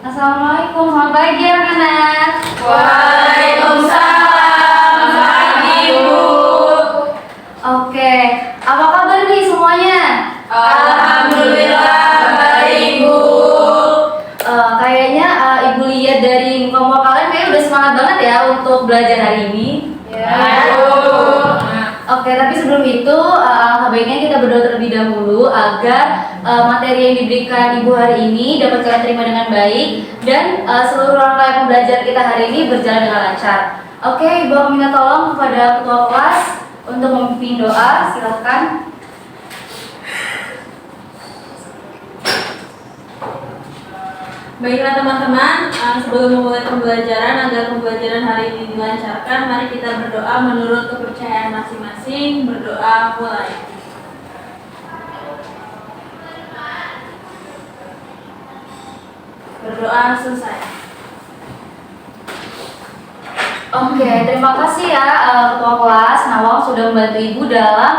Assalamualaikum, selamat pagi anak-anak. Waalaikumsalam, pagi Ibu. Oke, apa kabar nih semuanya? Alhamdulillah baik Bu. Kayaknya Ibu lihat dari muka-muka kalian kayaknya udah semangat banget ya untuk belajar hari ini. Ya Bu. Oke, tapi sebelum itu alangkah baiknya kita berdoa terlebih dahulu agar materi yang diberikan Ibu hari ini dapat kalian terima dengan baik dan seluruh rangkaian pembelajaran kita hari ini berjalan dengan lancar. Oke, Ibu aku minta tolong kepada ketua kelas untuk memimpin doa, silakan. Baiklah teman-teman, sebelum memulai pembelajaran agar pembelajaran hari ini dilancarkan, mari kita berdoa menurut kepercayaan masing-masing. Berdoa mulai. Berdoa selesai. Oke, terima kasih ya ketua kelas Nawang sudah membantu Ibu dalam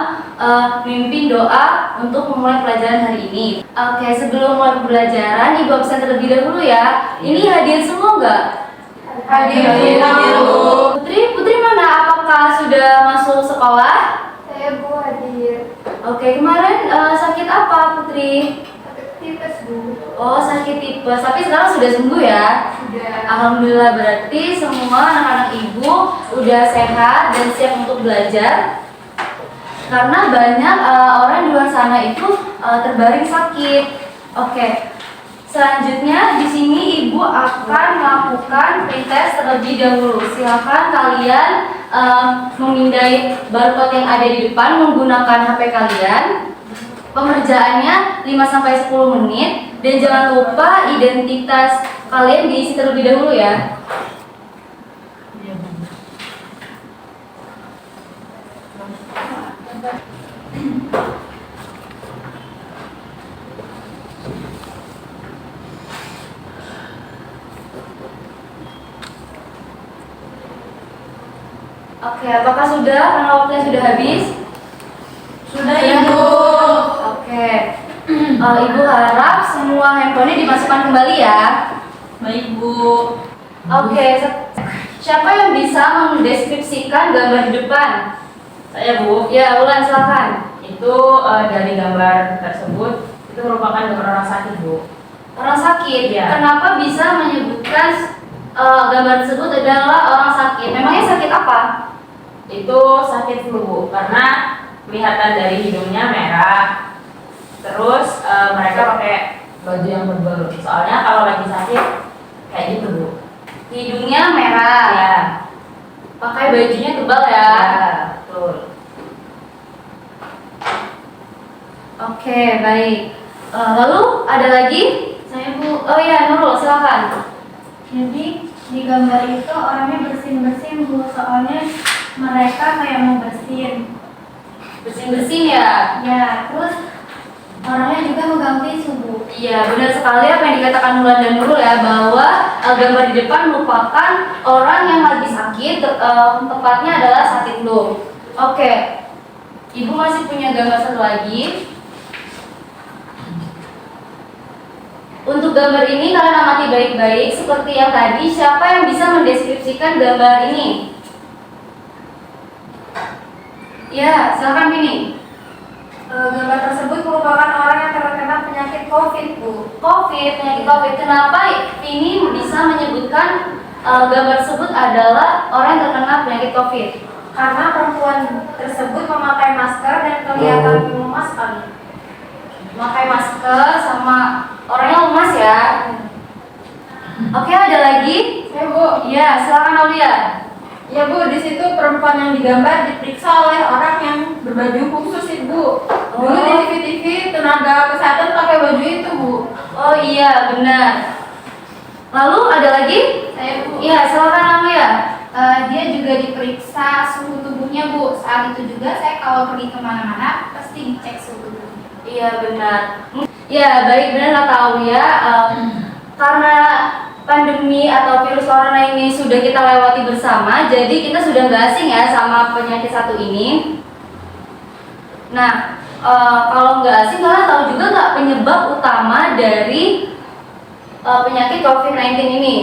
memimpin doa untuk memulai pelajaran hari ini. Oke, sebelum mulai pembelajaran Ibu absen terlebih dahulu ya. Ini hadir semua nggak? Hadir Bu. Putri mana? Apakah sudah masuk sekolah? Saya Bu hadir. Oke, kemarin sakit apa Putri? Tipes Bu. Oh, sakit tipes, tapi sekarang sudah sembuh ya? Sudah. Alhamdulillah, berarti semua anak-anak Ibu udah sehat dan siap untuk belajar. Karena banyak orang di luar sana itu terbaring sakit. Oke. Selanjutnya di sini Ibu akan melakukan pretest terlebih dahulu. Silakan kalian memindai barcode yang ada di depan menggunakan HP kalian. Pengerjaannya 5-10 menit dan jangan lupa identitas kalian diisi terlebih dahulu ya. Oke, apakah sudah? Karena waktunya sudah habis. Sudah Ibu. Oke, Ibu harap semua handphonenya dimasukkan kembali ya. Baik Bu. Oke, siapa yang bisa mendeskripsikan gambar di depan? Saya Bu. Ya, Ulan silakan. Itu dari gambar tersebut itu merupakan gambar orang sakit Bu. Orang sakit. Ya. Kenapa bisa menyebutkan gambar tersebut adalah orang sakit? Memangnya sakit apa? Itu sakit flu Bu, karena kelihatan dari hidungnya merah. Terus mereka pakai baju yang berbalut. Soalnya kalau lagi sakit kayak gitu Bu. Hidungnya merah. Ya. Pakai bajunya tebal ya. Ya, betul. Oke, baik. Lalu ada lagi? Saya Bu. Oh ya, Nurul silakan. Jadi di gambar itu orangnya bersin-bersin Bu, soalnya mereka kayak mau bersin. Bersin-bersin ya. Ya, terus orangnya juga megang tisu Bu. Iya, benar sekali apa yang dikatakan Mulan dan Nurul ya, bahwa gambar di depan merupakan orang yang lagi sakit, tepatnya adalah sakit flu. Oke, Ibu masih punya gambar satu lagi. Untuk gambar ini kalian amati baik-baik seperti yang tadi. Siapa yang bisa mendeskripsikan gambar ini? Ya, silakan Bini. Gambar tersebut merupakan orang yang terkena penyakit COVID Bu. Penyakit COVID. Kenapa ini bisa menyebutkan gambar tersebut adalah orang yang terkena penyakit COVID? Karena perempuan tersebut memakai masker dan kelihatan lemas sekali. Memakai masker sama orangnya lemas ya. Oke, ada lagi? Ya Bu. Ya, silakan Aulia. Ya Bu, di situ perempuan yang digambar diperiksa oleh orang yang berbaju khusus Ibu. Dulu di TV-TV tenaga kesehatan pakai baju itu Bu. Oh iya, benar. Lalu ada lagi? Saya Bu. Iya, silakan Aulia. Dia juga diperiksa suhu tubuhnya Bu. Saat itu juga saya kalau pergi kemana-mana pasti dicek suhu tubuhnya. Iya, benar. Ya, baik, benar kata Aulia. Karena pandemi atau virus corona ini sudah kita lewati bersama, jadi kita sudah nggak asing ya sama penyakit satu ini. Nah, kalau nggak asing, kalian tahu juga nggak penyebab utama dari penyakit COVID-19 ini?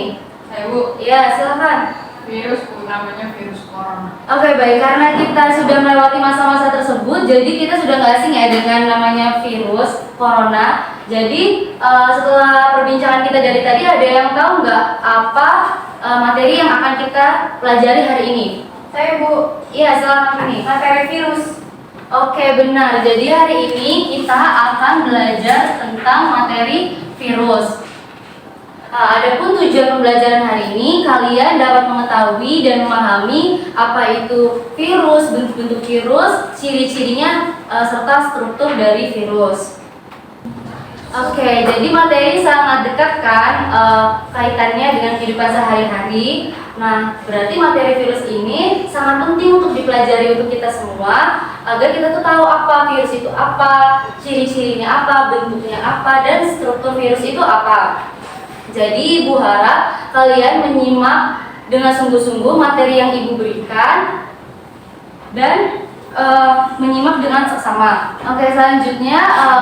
Saya Bu, Ya, silakan. virus Bu, namanya virus corona. Oke, baik. Karena kita sudah melewati masa-masa tersebut, jadi kita sudah nggak asing ya dengan namanya virus corona. Jadi setelah perbincangan kita dari tadi, ada yang tahu nggak apa materi yang akan kita pelajari hari ini? Saya Bu, Iya, silakan ini. materi virus. Oke, benar. Jadi hari ini kita akan belajar tentang materi virus. Adapun tujuan pembelajaran hari ini, kalian dapat mengetahui dan memahami apa itu virus, bentuk-bentuk virus, ciri-cirinya, serta struktur dari virus. Oke, jadi materi sangat dekat kan kaitannya dengan kehidupan sehari-hari. Nah, berarti materi virus ini sangat penting untuk dipelajari untuk kita semua agar kita tuh tahu apa virus itu apa, ciri-cirinya apa, bentuknya apa, dan struktur virus itu apa. Jadi Ibu harap kalian menyimak dengan sungguh-sungguh materi yang Ibu berikan dan menyimak dengan seksama. Oke, selanjutnya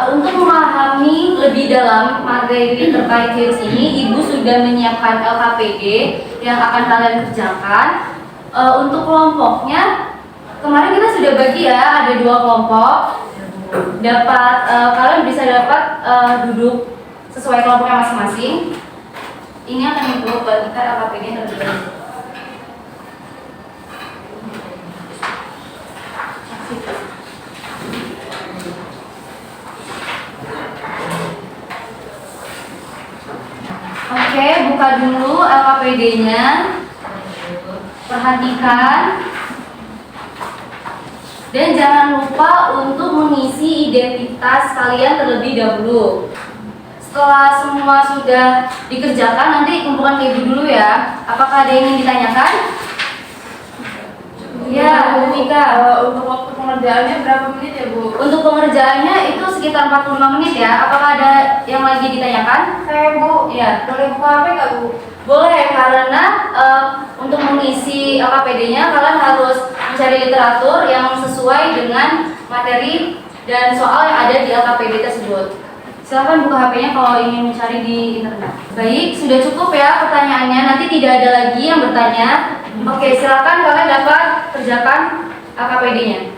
untuk memahami lebih dalam materi terkait virus ini, Ibu sudah menyiapkan LKPD yang akan kalian kerjakan. Untuk kelompoknya, kemarin kita sudah bagi ya, ada 2 kelompok. Kalian bisa dapat duduk sesuai kelompoknya masing-masing. Ini akan Ibu bagikan LKPD terlebih dahulu. Oke, buka dulu LKPD-nya. Perhatikan. Dan jangan lupa untuk mengisi identitas kalian terlebih dahulu. Setelah semua sudah dikerjakan, nanti kumpulkan ke Ibu dulu ya. Apakah ada yang ingin ditanyakan? Ya, Bu Mika. Untuk waktu pengerjaannya berapa menit ya Bu? Untuk pengerjaannya itu sekitar 45 menit ya. Apakah ada yang lagi ditanyakan? Saya Bu, Iya. boleh buka HP nggak Bu? Boleh, karena untuk mengisi LKPD-nya kalian harus mencari literatur yang sesuai dengan materi dan soal yang ada di LKPD tersebut. Silakan buka HP-nya kalau ingin mencari di internet. Baik, sudah cukup ya pertanyaannya. Nanti tidak ada lagi yang bertanya. Oke, silakan kalian dapat kerjakan LKPD-nya.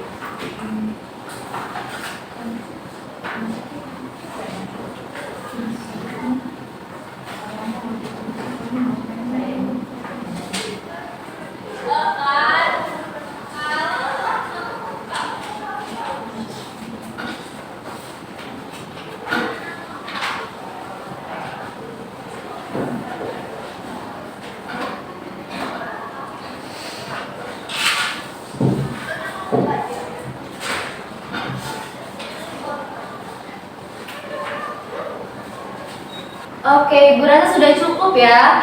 Oke, Ibu rasa sudah cukup ya.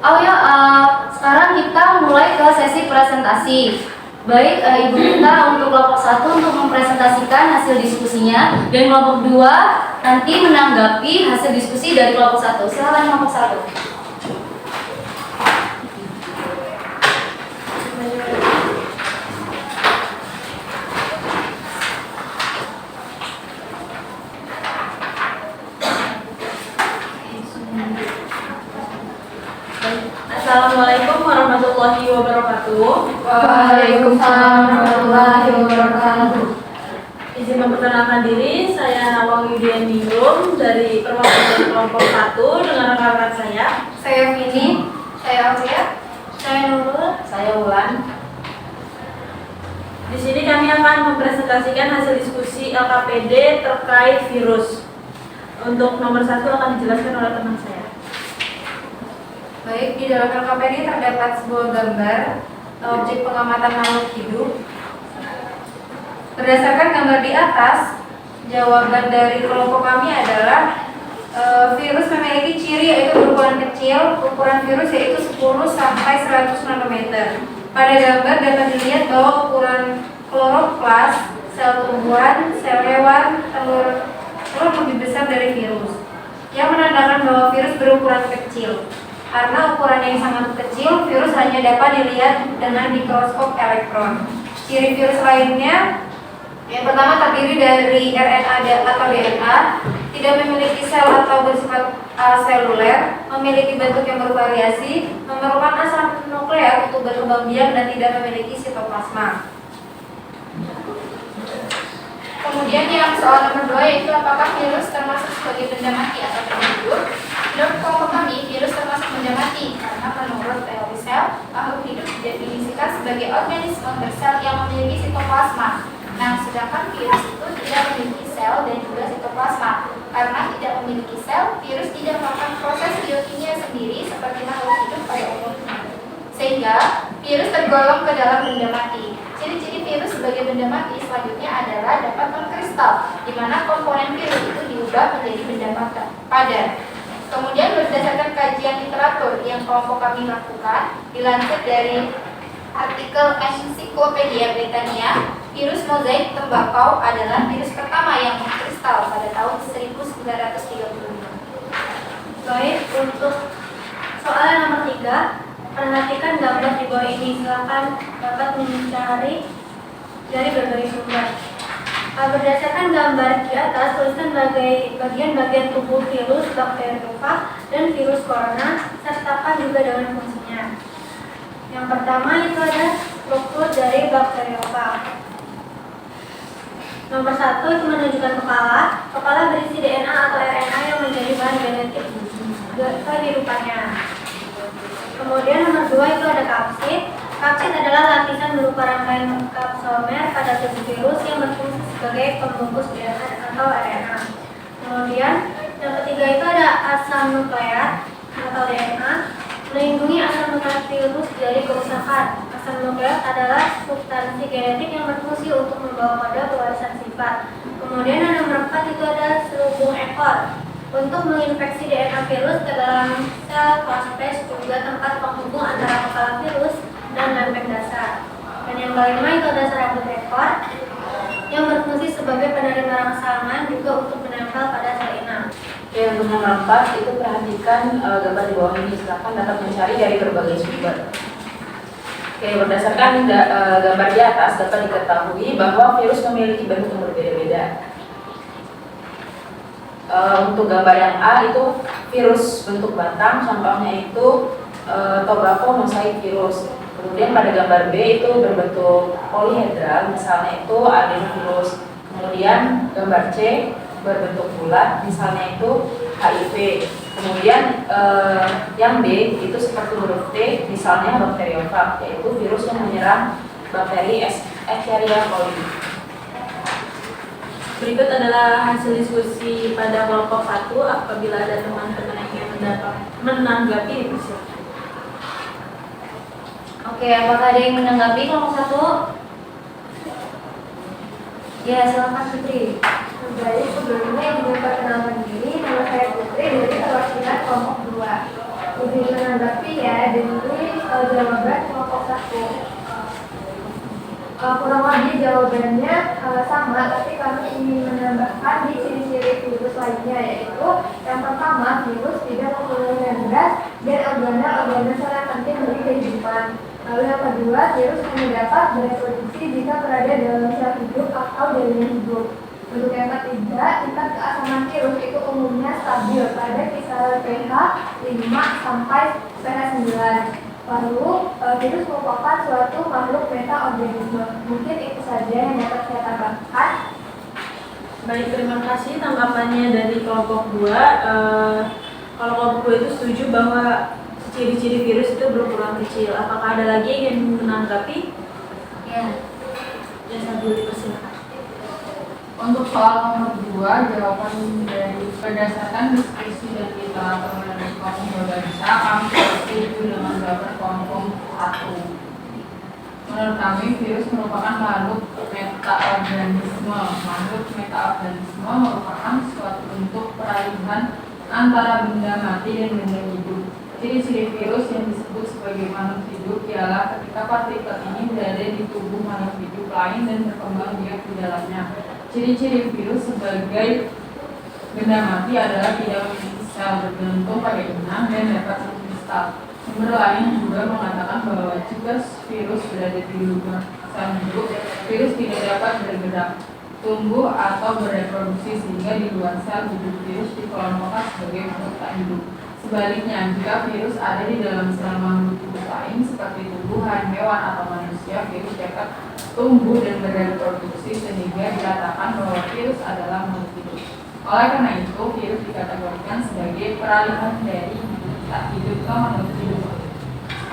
Oh ya, sekarang kita mulai ke sesi presentasi. Baik, Ibu minta untuk kelompok 1 untuk mempresentasikan hasil diskusinya, dan kelompok 2 nanti menanggapi hasil diskusi dari kelompok 1. Silakan kelompok 1. Assalamualaikum warahmatullahi wabarakatuh. Waalaikumsalam warahmatullahi wabarakatuh. Izin memperkenalkan diri, saya Nawang Yudianingrum dari perwakilan kelompok 1 dengan rekan-rekan saya. Saya Vini, saya Aulia, saya Nurul, Saya Wulan. Di sini kami akan mempresentasikan hasil diskusi LKPD terkait virus. Untuk nomor 1 akan dijelaskan oleh teman saya. Baik, di dalam LKPD terdapat sebuah gambar objek pengamatan makhluk hidup. Berdasarkan gambar di atas, jawaban dari kelompok kami adalah virus memiliki ciri yaitu berukuran kecil, ukuran virus yaitu 10 sampai 100 nanometer. Pada gambar dapat dilihat bahwa ukuran kloroplas, sel tumbuhan, sel hewan, telur lebih besar dari virus, yang menandakan bahwa virus berukuran kecil. Karena ukuran yang sangat kecil, virus hanya dapat dilihat dengan mikroskop elektron. Ciri virus lainnya, yang pertama terdiri dari RNA atau DNA, tidak memiliki sel atau bersifat seluler, memiliki bentuk yang bervariasi, memerlukan asam nukleat untuk berkembang biak dan tidak memiliki sitoplasma. Kemudian yang soal nomor 2 yaitu apakah virus termasuk sebagai benda mati atau benda hidup? Menurut kelompok kami, virus termasuk benda mati karena menurut teori sel, makhluk hidup didefinisikan sebagai organisme bersel yang memiliki sitoplasma. Nah, sedangkan virus itu tidak memiliki sel dan juga sitoplasma. Karena tidak memiliki sel, virus tidak melakukan proses biokimia sendiri seperti makhluk hidup pada umumnya. Sehingga virus tergolong ke dalam benda mati. Ciri-ciri virus sebagai benda mati selanjutnya adalah dapat mengkristal, di mana komponen virus itu diubah menjadi benda padat. Kemudian berdasarkan kajian literatur yang kelompok kami lakukan, dilansir dari artikel Ensiklopedia Britania, virus mozaik tembakau adalah virus pertama yang mengkristal pada tahun 1935. Baik, untuk soal nomor 3, perhatikan gambar di bawah ini. Silakan dapat mencari dari berbagai sumber. Berdasarkan gambar di atas, tuliskan bagian-bagian tubuh virus bakteriofag dan virus corona, sertakan juga dengan fungsinya. Yang pertama itu ada struktur dari bakteriofag. Nomor 1 itu menunjukkan kepala. Kepala berisi DNA atau RNA yang menjadi bahan genetik kehidupannya. Kemudian nomor 2 itu ada kapsid. Kapsid adalah lapisan berupa rangkaian kapsomer pada tubuh virus yang berfungsi sebagai pembungkus DNA atau RNA. Kemudian yang ketiga itu ada asam nukleat atau DNA, melindungi asam nukleat virus dari kerusakan. Asam nukleat adalah substansi genetik yang berfungsi untuk membawa kode pewarisan sifat. Kemudian yang nomor 4 itu ada selubung ekor, untuk menginfeksi DNA virus ke dalam sel fosfase juga tempat penghubung antara kepala virus dan lempeng dasar. Dan yang kelima itu ada serabut ekor yang berfungsi sebagai penerima rangsangan juga untuk menempel pada sel inang. Oke, untuk nomor 4 itu perhatikan gambar di bawah ini. Silakan dapat mencari dari berbagai sumber. Oke, berdasarkan gambar di atas dapat diketahui bahwa virus memiliki bentuk yang berbeda-beda. Untuk gambar yang A itu virus bentuk batang, contohnya itu tobacco mosaic virus. Kemudian pada gambar B itu berbentuk polihedral, misalnya itu adenovirus. Kemudian gambar C berbentuk bulat, misalnya itu HIV. Kemudian yang D itu seperti huruf T, misalnya bakteriofag, yaitu virus yang menyerang bakteri Escherichia coli. Berikut adalah hasil diskusi pada kelompok 1. Apabila ada teman-teman yang menanggapi, Oke, apakah ada yang menanggapi kelompok 1? Ya, silakan Putri. Baik, sebelumnya ingin perkenalkan diri, nama saya Putri dari perwakilan kelompok 2. Izin menanggapi ya, dari jawaban kelompok 1. Kurang lebih jawabannya sama, tapi kami ingin menambahkan di ciri-ciri virus lainnya, yaitu yang pertama, virus tidak mempunyai membran dan organel sel yang penting bagi kehidupan. Lalu yang kedua, virus hanya dapat bereproduksi jika berada dalam sel hidup atau jaringan hidup. Untuk yang ketiga, tingkat keasaman virus itu umumnya stabil pada kisaran pH 5 sampai pH 9. Lalu, virus merupakan suatu makhluk metaorganisme. Mungkin itu saja yang dapat saya tambahkan. baik, terima kasih tanggapannya dari kelompok 2. Kalau kelompok 2 itu setuju bahwa ciri-ciri virus itu berukuran kecil. Apakah ada lagi yang ingin menanggapi? Ya. Ya, saya dulu persilakan. Untuk soal nomor 2, jawaban dari berdasarkan diskusi dan literatur dari kelompok Badanisa, kami setuju dengan jawaban kelompok 1. Menurut kami, virus merupakan makhluk metaorganisme. Makhluk metaorganisme merupakan suatu bentuk peralihan antara benda mati dan benda hidup. Ciri-ciri virus yang disebut sebagai makhluk hidup ialah ketika partikel ini berada di tubuh makhluk hidup lain dan berkembang biak di dalamnya. Ciri-ciri virus sebagai benda mati adalah tidak memiliki sel, berbentuk pada inang dan dapat mengkristal. Sumber lain juga mengatakan bahwa jika virus berada di luar sel hidup, virus tidak dapat bergerak. tumbuh atau bereproduksi sehingga di luar sel hidup virus dikelompokkan sebagai makhluk tak hidup. Sebaliknya, jika virus ada di dalam sel makhluk hidup lain seperti tumbuhan, hewan, atau manusia, virus dapat tumbuh dan bereproduksi sehingga dikatakan bahwa virus adalah makhluk hidup. Oleh karena itu, virus dikategorikan sebagai peralihan dari hidup tak hidup ke makhluk hidup.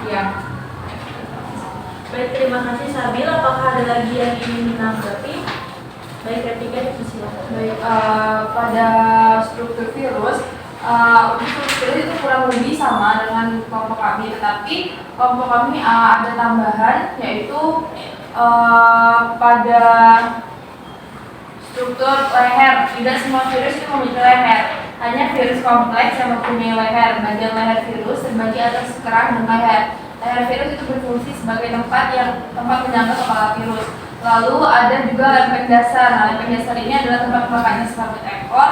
Ya. Baik, terima kasih Sabil. Apakah ada lagi yang ingin menanggapi? Baik, Retika, silakan. Baik, pada struktur virus, untuk virus itu kurang lebih sama dengan kelompok kami, tetapi kelompok kami ada tambahan, yaitu pada struktur leher. Tidak semua virus itu memiliki leher. Hanya virus kompleks yang mempunyai leher. Bagian leher virus terbagi atas kerang dan leher. Leher virus itu berfungsi sebagai tempat menyangga kepala virus. Lalu ada juga lempeng dasar. Nah, lempeng dasar ini adalah tempat makannya selaput ekor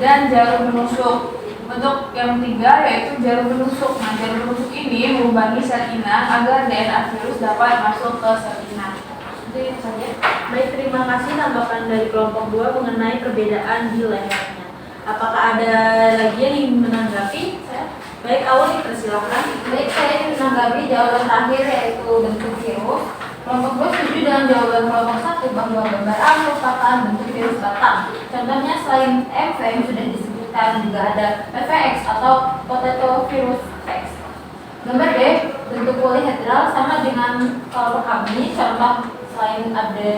dan jarum penusuk. Untuk yang ketiga yaitu jarum penusuk. Nah, jarum penusuk ini melubangi sel inang agar DNA virus dapat masuk ke sel inang. Itu saja. Baik, terima kasih tanggapan dari kelompok 2 mengenai perbedaan di lehernya. Apakah ada lagi yang ingin menanggapi? Baik, Awal dipersilakan. Baik, saya ingin menanggapi jawaban terakhir yaitu bentuk virus. Kelompok 2 setuju dengan jawaban kelompok 1 bahwa gambar A merupakan bentuk virus batang. Contohnya selain MV yang sudah disebutkan juga ada PVX atau potato virus X. Gambar B bentuk polihedral sama dengan kelompok kami. Contoh selain ada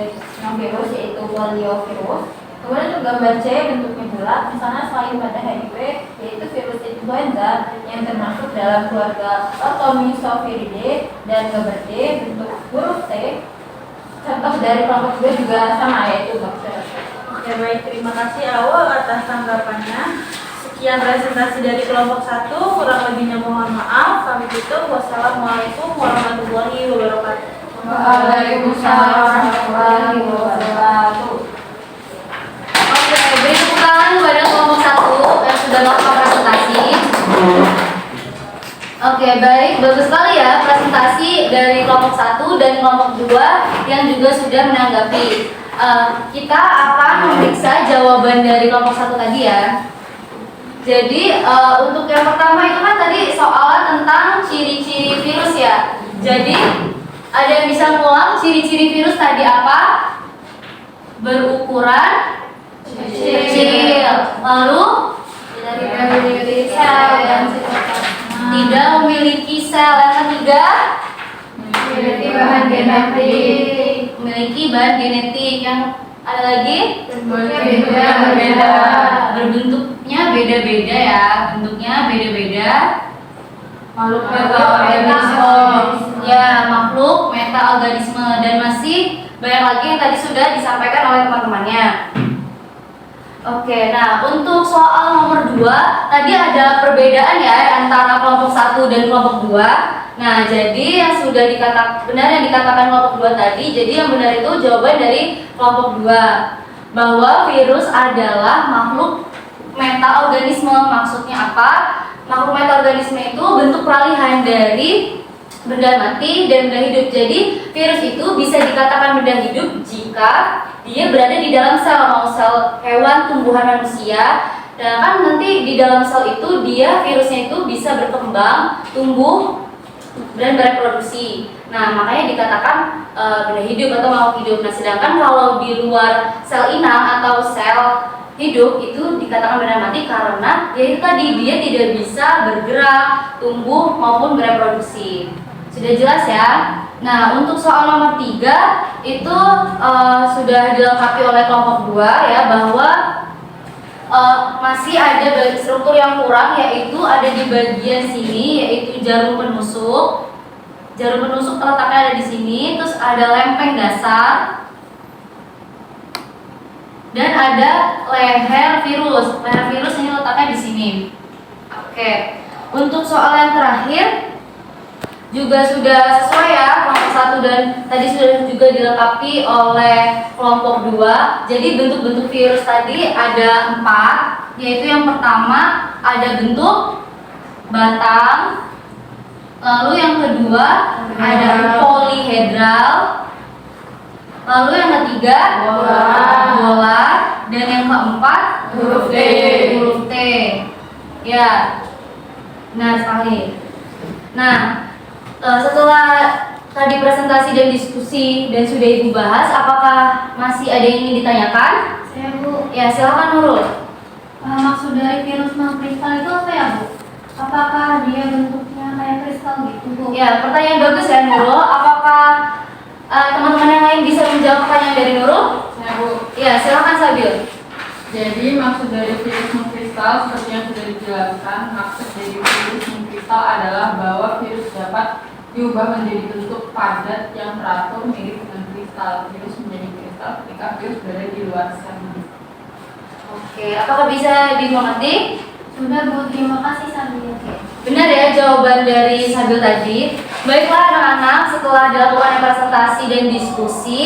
virus yaitu poliovirus. Kemudian untuk gambar C bentuknya bulat, misalnya selain pada HIV yaitu virus influenza yang termasuk dalam keluarga Orthomyxoviridae, dan gambar D bentuk huruf T. Contoh dari kelompok 2 juga sama yaitu bakteri. Oke, baik, terima kasih Awal atas tanggapannya. Sekian presentasi dari kelompok 1, kurang lebihnya mohon maaf. Kami tutup. Wassalamualaikum warahmatullahi wabarakatuh. Waalaikumsalam warahmatullahi wabarakatuh. Oke, beri tepuk tangan kepada kelompok 1 yang sudah melakukan presentasi. Oke, baik, bagus sekali ya presentasi dari kelompok 1 dan kelompok 2 yang juga sudah menanggapi. Kita akan memeriksa jawaban dari kelompok 1 tadi ya. Jadi untuk yang pertama itu kan tadi soalan tentang ciri-ciri virus ya. Jadi ada yang bisa ngulang ciri-ciri virus tadi apa? Berukuran kecil, lalu Tidak memiliki sel dan tidak memiliki sel. Yang ketiga, memiliki bahan genetik. memiliki bahan genetik. Yang ada lagi, Bentuknya berbeda. berbentuknya beda-beda ya, bentuknya beda-beda. Makhluk Metaorganisme, ya makhluk metaorganisme, dan masih banyak lagi yang tadi sudah disampaikan oleh teman-temannya. Oke, nah untuk soal nomor 2 tadi ada perbedaan ya antara kelompok 1 dan kelompok 2. Nah, jadi yang sudah benar yang dikatakan kelompok 2 tadi, jadi yang benar itu jawaban dari kelompok 2 bahwa virus adalah makhluk metaorganisme. Maksudnya apa? Makhluk metaorganisme itu bentuk peralihan dari benda mati dan benda hidup. Jadi virus itu bisa dikatakan benda hidup jika dia berada di dalam sel, mau sel hewan, tumbuhan, manusia. Dan kan nanti di dalam sel itu virusnya itu bisa berkembang, tumbuh dan bereproduksi. Nah, makanya dikatakan benda hidup atau makhluk hidup. Nah, sedangkan kalau di luar sel inang atau sel hidup itu dikatakan benda mati karena ya itu tadi dia tidak bisa bergerak, tumbuh maupun bereproduksi. Sudah jelas ya? Nah, untuk soal nomor 3 itu sudah dilengkapi oleh kelompok 2 ya, bahwa masih ada struktur yang kurang, yaitu ada di bagian sini, yaitu jarum penusuk. Jarum penusuk letaknya ada di sini, terus ada lempeng dasar, dan ada leher virus. Leher virus ini letaknya di sini. Oke, untuk soal yang terakhir juga sudah sesuai ya, kelompok 1 dan tadi sudah juga dilengkapi oleh kelompok 2. Jadi bentuk-bentuk virus tadi ada 4, yaitu yang pertama ada bentuk batang, lalu yang kedua ada polihedral, Lalu yang ketiga bola, dan yang keempat Huruf T. Huruf T. Ya, benar sekali. Nah, setelah tadi presentasi dan diskusi dan sudah Ibu bahas, apakah masih ada yang ingin ditanyakan? Saya Bu, Ya, silakan Nurul. maksud dari virus mengkristal itu apa ya Bu? Apakah dia bentuknya kayak kristal gitu Bu? Ya, pertanyaan bagus ya Nurul. Apakah teman-teman yang lain bisa menjawab pertanyaan dari Nurul? Ya Bu, Ya, silakan Sabil. jadi maksud dari virus mengkristal seperti yang sudah dijelaskan, maksud dari virus mengkristal adalah bahwa virus dapat diubah menjadi bentuk padat yang teratur mirip dengan kristal. Virus menjadi kristal ketika virus berada di luar sel. Oke, apakah bisa dimengerti? Sudah Bu, terima kasih Sabil. Benar ya jawaban dari Sabil tadi. Baiklah anak-anak, setelah dilakukan presentasi dan diskusi,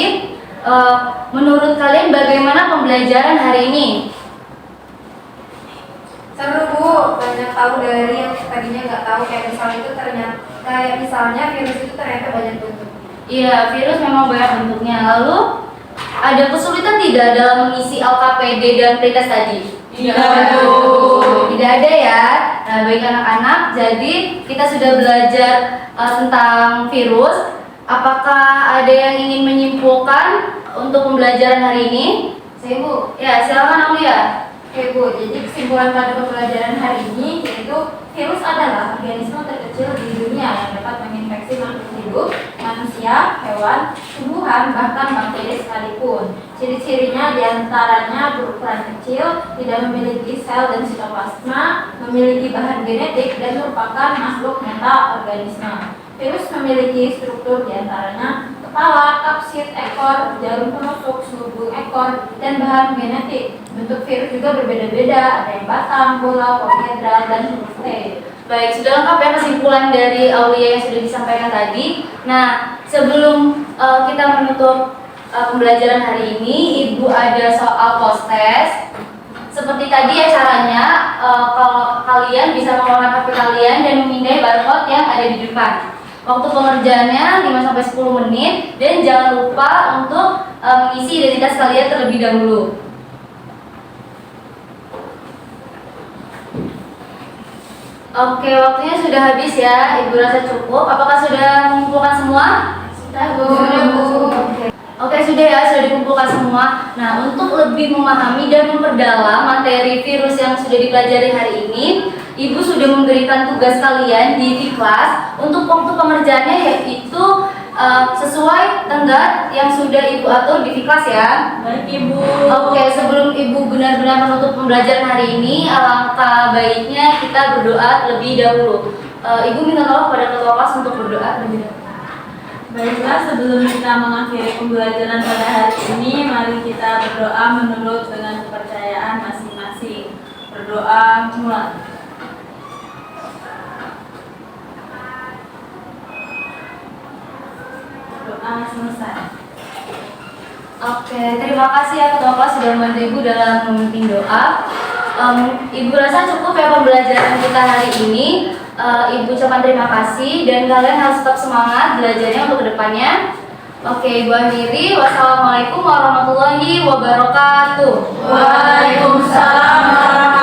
menurut kalian bagaimana pembelajaran hari ini? Seru Bu, banyak tahu dari yang tadinya nggak tahu, kayak misalnya virus itu ternyata banyak bentuk. Iya, virus memang banyak bentuknya. Lalu ada kesulitan tidak dalam mengisi LKPD dan pretest tadi? Tidak ada ya. Nah, baik anak-anak, jadi kita sudah belajar tentang virus. Apakah ada yang ingin menyimpulkan untuk pembelajaran hari ini? Saya Bu, Ya, silakan Aulia. Oke Bu, jadi kesimpulan pada pembelajaran hari ini yaitu virus adalah organisme terkecil di dunia yang dapat menginfeksi makhluk hidup, manusia, hewan, tumbuhan, bahkan bakteri sekalipun. Ciri-cirinya diantaranya berukuran kecil, tidak memiliki sel dan sitoplasma, memiliki bahan genetik, dan merupakan makhluk metaorganisme. Virus memiliki struktur diantaranya kepala, kapsid, ekor, jarum penusuk, selubung ekor, dan bahan genetik. Bentuk virus juga berbeda-beda, ada yang batang, bola, poliedra, dan huruf T. Baik, sudah lengkap ya kesimpulan dari Aulia yang sudah disampaikan tadi. Nah, sebelum kita menutup pembelajaran hari ini, Ibu ada soal post test. Seperti tadi ya caranya, kalau kalian bisa mengeluarkan HP kalian dan memindai barcode yang ada di depan. Waktu pengerjaannya 5-10 menit, dan jangan lupa untuk mengisi identitas kalian terlebih dahulu. Oke, waktunya sudah habis ya. Ibu rasa cukup. Apakah sudah mengumpulkan semua? Sudah Bu. Oke, sudah ya, sudah dikumpulkan semua. Nah, untuk lebih memahami dan memperdalam materi virus yang sudah dipelajari hari ini, Ibu sudah memberikan tugas kalian di kelas untuk waktu pengerjaannya yaitu sesuai tenggat yang sudah Ibu atur di kelas ya. Baik Ibu. Oke, sebelum Ibu benar-benar menutup pembelajaran hari ini, alangkah baiknya kita berdoa terlebih dahulu. Ibu minta tolong kepada ketua kelas untuk berdoa terlebih dahulu. Baiklah, sebelum kita mengakhiri pembelajaran pada hari ini, mari kita berdoa menurut dengan kepercayaan masing-masing. Berdoa mulai. Doa selesai. Oke, terima kasih ya ketua kelas sudah membantu Ibu dalam memimpin doa. Ibu rasa cukup ya pembelajaran kita hari ini. Ibu ucapkan terima kasih dan kalian harus tetap semangat belajarnya untuk kedepannya. Oke, Ibu akhiri. Wassalamualaikum warahmatullahi wabarakatuh. Waalaikumsalam warahmatullahi